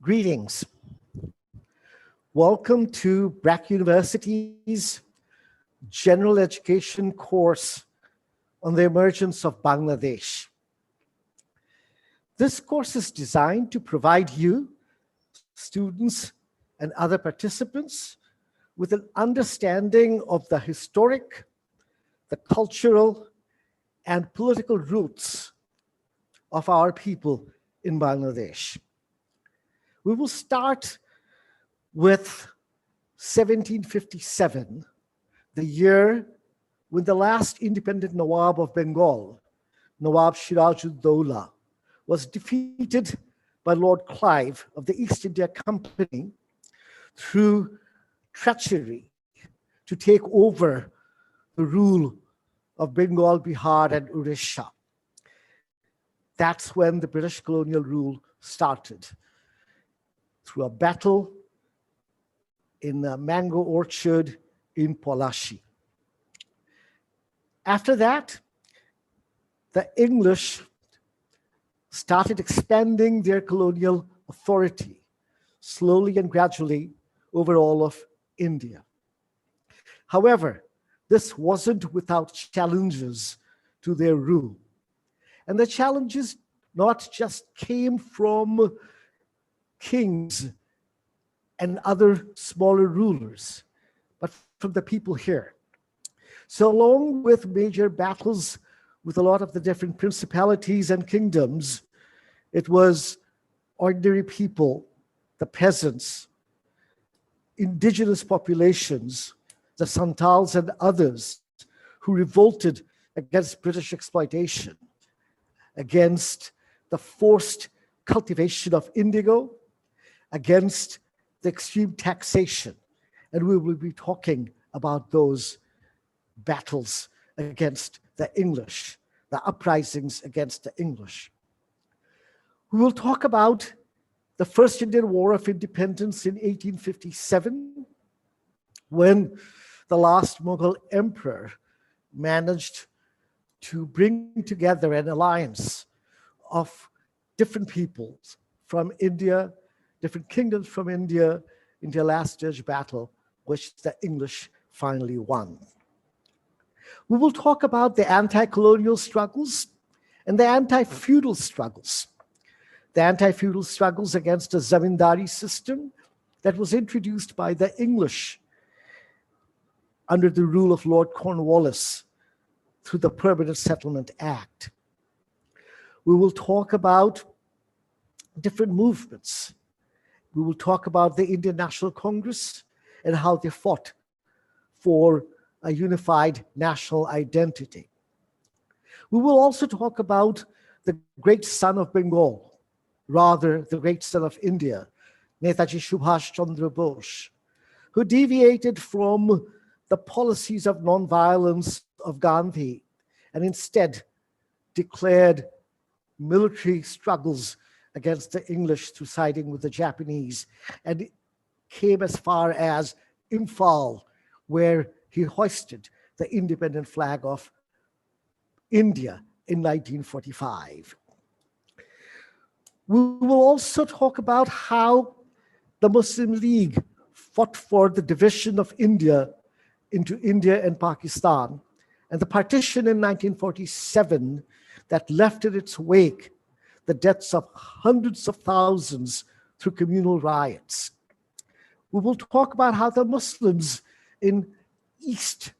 Greetings. Welcome to Brac University's General Education course on the emergence of Bangladesh. This course is designed to provide you, students, and other participants with an understanding of the historic, the cultural, and political roots of our people in Bangladesh. We will start with 1757, the year when the last independent Nawab of Bengal, Nawab Siraj-ud-Dowlah, was defeated by Lord Clive of the East India Company through treachery to take over the rule of Bengal, Bihar, and Odisha. That's when the British colonial rule started, through a battle in a mango orchard in Polashi. After that, the English started expanding their colonial authority slowly and gradually over all of India. However, this wasn't without challenges to their rule. And the challenges not just came from kings and other smaller rulers, but from the people here. So along with major battles with a lot of the different principalities and kingdoms, it was ordinary people, the peasants, indigenous populations, the Santals and others who revolted against British exploitation, against the forced cultivation of indigo, against the extreme taxation. And we will be talking about those battles against the English, the uprisings against the English. We will talk about the First Indian War of Independence in 1857, when the last Mughal emperor managed to bring together an alliance of different peoples from India, different kingdoms from India, into a last-ditch battle, which the English finally won. We will talk about the anti-colonial struggles and the anti-feudal struggles. The anti-feudal struggles against a zamindari system that was introduced by the English under the rule of Lord Cornwallis through the Permanent Settlement Act. We will talk about different movements. We will talk about the Indian National Congress and how they fought for a unified national identity. We will also talk about the great son of Bengal, rather the great son of India, Netaji Subhash Chandra Bose, who deviated from the policies of nonviolence of Gandhi and instead declared military struggles against the English through siding with the Japanese, and came as far as Imphal, where he hoisted the independent flag of India in 1945. We will also talk about how the Muslim League fought for the division of India into India and Pakistan, and the partition in 1947 that left in its wake the deaths of hundreds of thousands through communal riots. We will talk about how the Muslims in East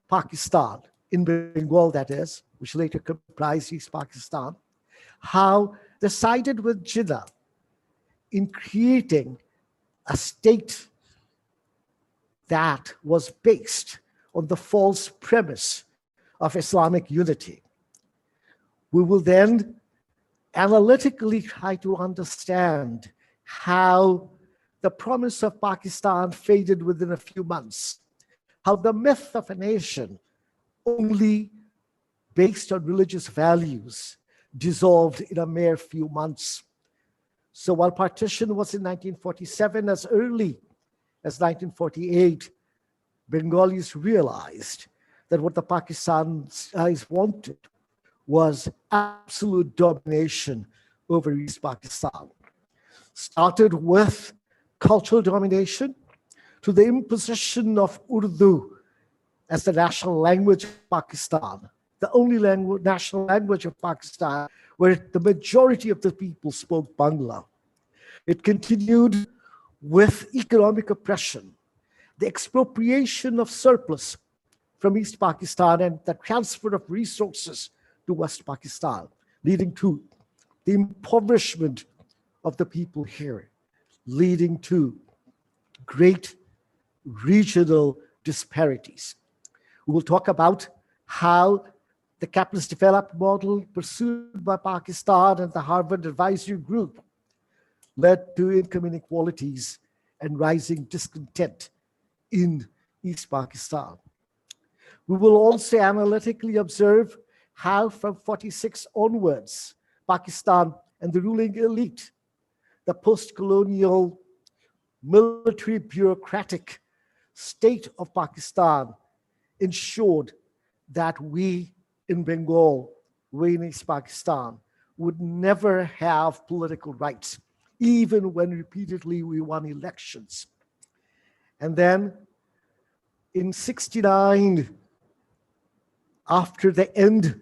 Pakistan, in Bengal that is, which later comprised East Pakistan, how they sided with Jinnah in creating a state that was based on the false premise of Islamic unity. We will then analytically try to understand how the promise of Pakistan faded within a few months, how the myth of a nation only based on religious values dissolved in a mere few months. So while partition was in 1947, as early as 1948, Bengalis realized that what the Pakistanis wanted was absolute domination over East Pakistan. started with cultural domination to the imposition of Urdu as the national language of Pakistan, the only national language of Pakistan, where the majority of the people spoke Bangla. It continued with economic oppression, the expropriation of surplus from East Pakistan and the transfer of resources to West Pakistan, leading to the impoverishment of the people here, leading to great regional disparities. We will talk about how the capitalist development model pursued by Pakistan and the Harvard Advisory Group led to income inequalities and rising discontent in East Pakistan. We will also analytically observe how from 46 onwards, Pakistan and the ruling elite, the post-colonial military bureaucratic state of Pakistan ensured that we in Bengal, we in East Pakistan, would never have political rights, even when repeatedly we won elections. And then in 69, after the end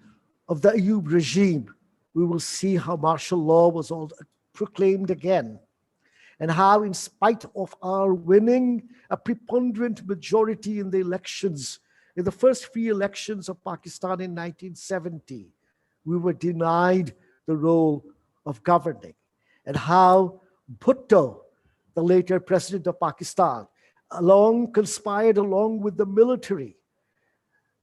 of the Ayub regime, we will see how martial law was all proclaimed again, and how in spite of our winning a preponderant majority in the elections, in the first free elections of Pakistan in 1970, we were denied the role of governing, and how Bhutto, the later president of Pakistan, conspired along with the military,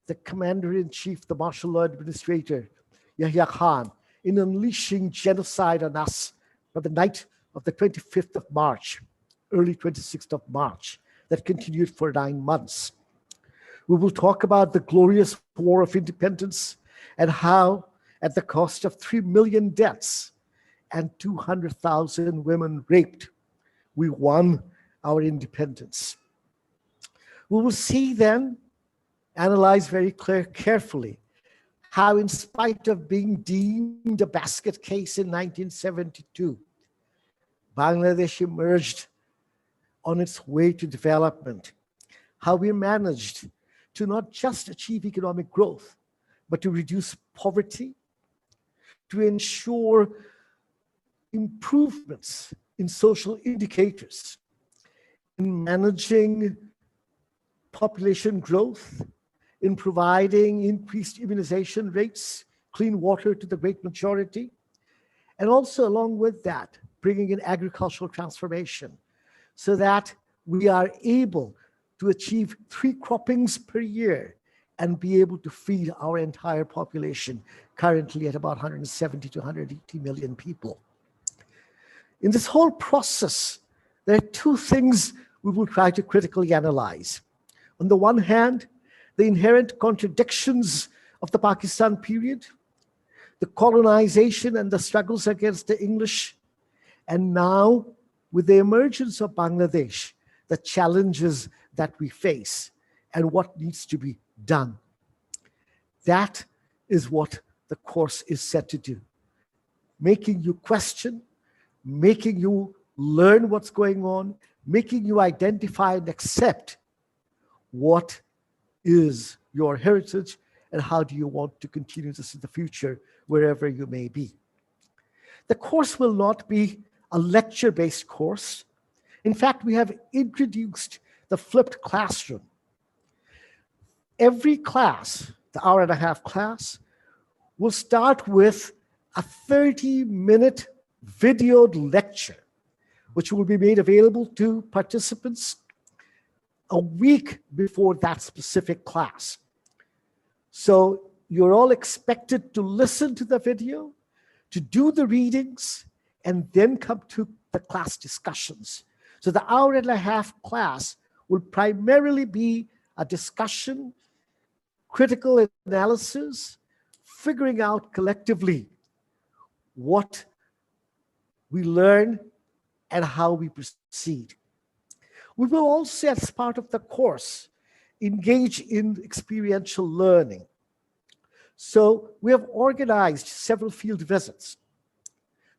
the commander-in-chief, the martial law administrator, Yahya Khan, in unleashing genocide on us on the night of the 25th of March, early 26th of March, that continued for 9 months. We will talk about the glorious War of Independence and how, at the cost of 3 million deaths and 200,000 women raped, we won our independence. We will see then, analyze very carefully, how in spite of being deemed a basket case in 1972, Bangladesh emerged on its way to development, how we managed to not just achieve economic growth, but to reduce poverty, to ensure improvements in social indicators, in managing population growth, in providing increased immunization rates, clean water to the great majority, and also along with that, bringing in agricultural transformation so that we are able to achieve 3 croppings per year and be able to feed our entire population, currently at about 170 to 180 million people. In this whole process, there are 2 things we will try to critically analyze. On the one hand, the inherent contradictions of the Pakistan period, the colonization and the struggles against the English, and now with the emergence of Bangladesh, the challenges that we face and what needs to be done. That is what the course is set to do. Making you question, making you learn what's going on, making you identify and accept what is your heritage and how do you want to continue this in the future, wherever you may be. The course will not be a lecture-based course. In fact, we have introduced the flipped classroom. Every class, the hour-and-a-half class, will start with a 30-minute videoed lecture, which will be made available to participants a week before that specific class. So you're all expected to listen to the video, to do the readings, and then come to the class discussions. So the hour-and-a-half class will primarily be a discussion, critical analysis, figuring out collectively what we learn and how we proceed. We will also, as part of the course, engage in experiential learning. So we have organized several field visits.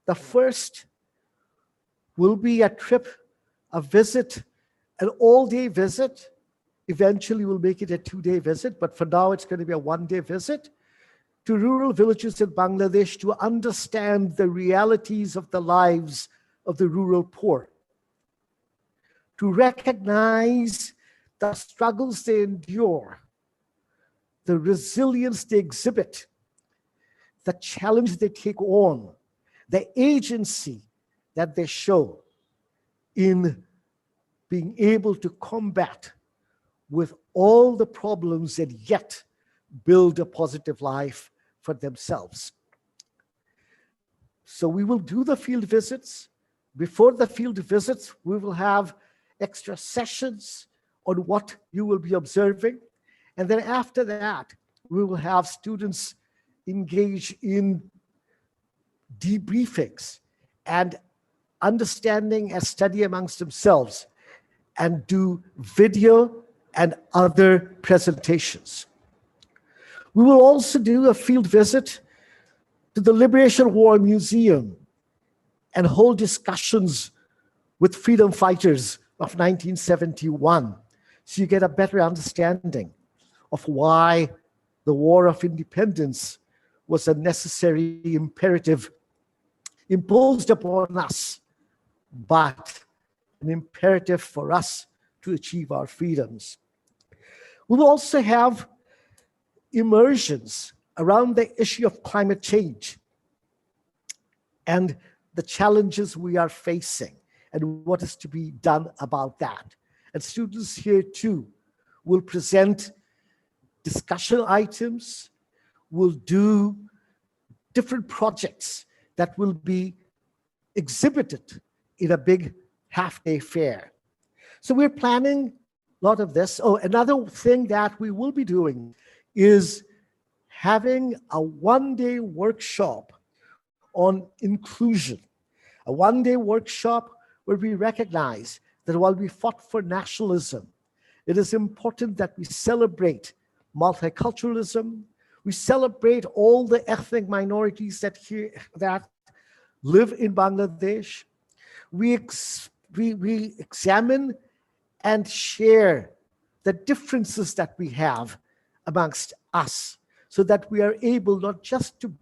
The first will be a trip, a visit, an all-day visit. Eventually, we'll make it a 2-day visit, but for now, it's going to be a 1-day visit to rural villages in Bangladesh to understand the realities of the lives of the rural poor, to recognize the struggles they endure, the resilience they exhibit, the challenge they take on, the agency that they show in being able to combat with all the problems and yet build a positive life for themselves. So we will do the field visits. Before the field visits, we will have extra sessions on what you will be observing. And then after that, we will have students engage in debriefings and understanding and study amongst themselves and do video and other presentations. We will also do a field visit to the Liberation War Museum and hold discussions with freedom fighters of 1971, so you get a better understanding of why the War of Independence was a necessary imperative imposed upon us, but an imperative for us to achieve our freedoms. We will also have immersions around the issue of climate change and the challenges we are facing and what is to be done about that. And students here too will present discussion items, will do different projects that will be exhibited in a big half-day fair. So we're planning a lot of this. Oh, another thing that we will be doing is having a 1-day workshop on inclusion, a 1-day workshop where we recognize that while we fought for nationalism, it is important that we celebrate multiculturalism. We celebrate all the ethnic minorities that live in Bangladesh. We examine and share the differences that we have amongst us so that we are able not just to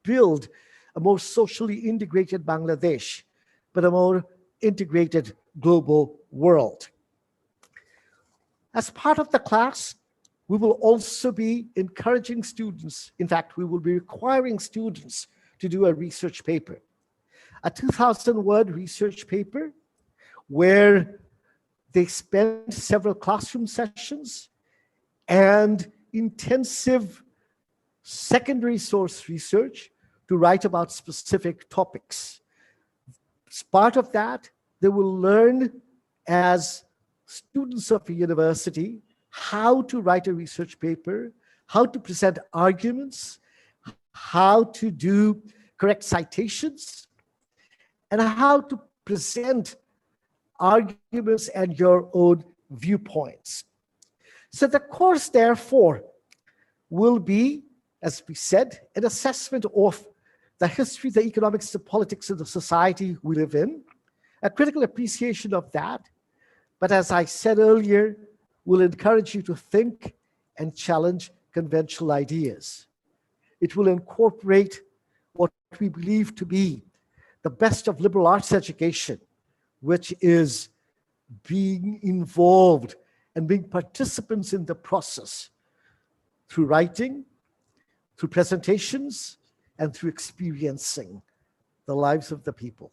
build a more socially integrated Bangladesh, but a more integrated global world. As part of the class, we will also be encouraging students, in fact, we will be requiring students to do a research paper, a 2,000-word research paper where they spend several classroom sessions and intensive secondary source research to write about specific topics. As part of that, they will learn as students of a university how to write a research paper, how to present arguments, how to do correct citations, and how to present arguments and your own viewpoints. So the course, therefore, will be, as we said, an assessment of the history, the economics, the politics of the society we live in, a critical appreciation of that. But as I said earlier, we'll encourage you to think and challenge conventional ideas. It will incorporate what we believe to be the best of liberal arts education, which is being involved and being participants in the process through writing, through presentations, and through experiencing the lives of the people.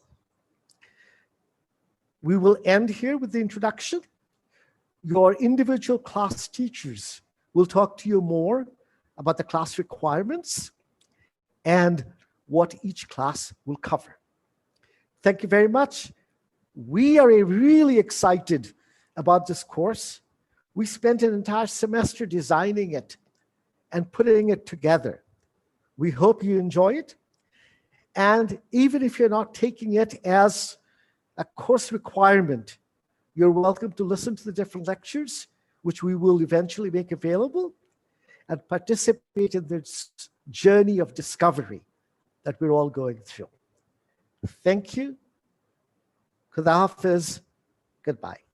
We will end here with the introduction. Your individual class teachers will talk to you more about the class requirements and what each class will cover. Thank you very much. We are really excited about this course. We spent an entire semester designing it and putting it together. We hope you enjoy it. And even if you're not taking it as a course requirement, you're welcome to listen to the different lectures, which we will eventually make available, and participate in this journey of discovery that we're all going through. Thank you. Khuda Hafiz. Goodbye.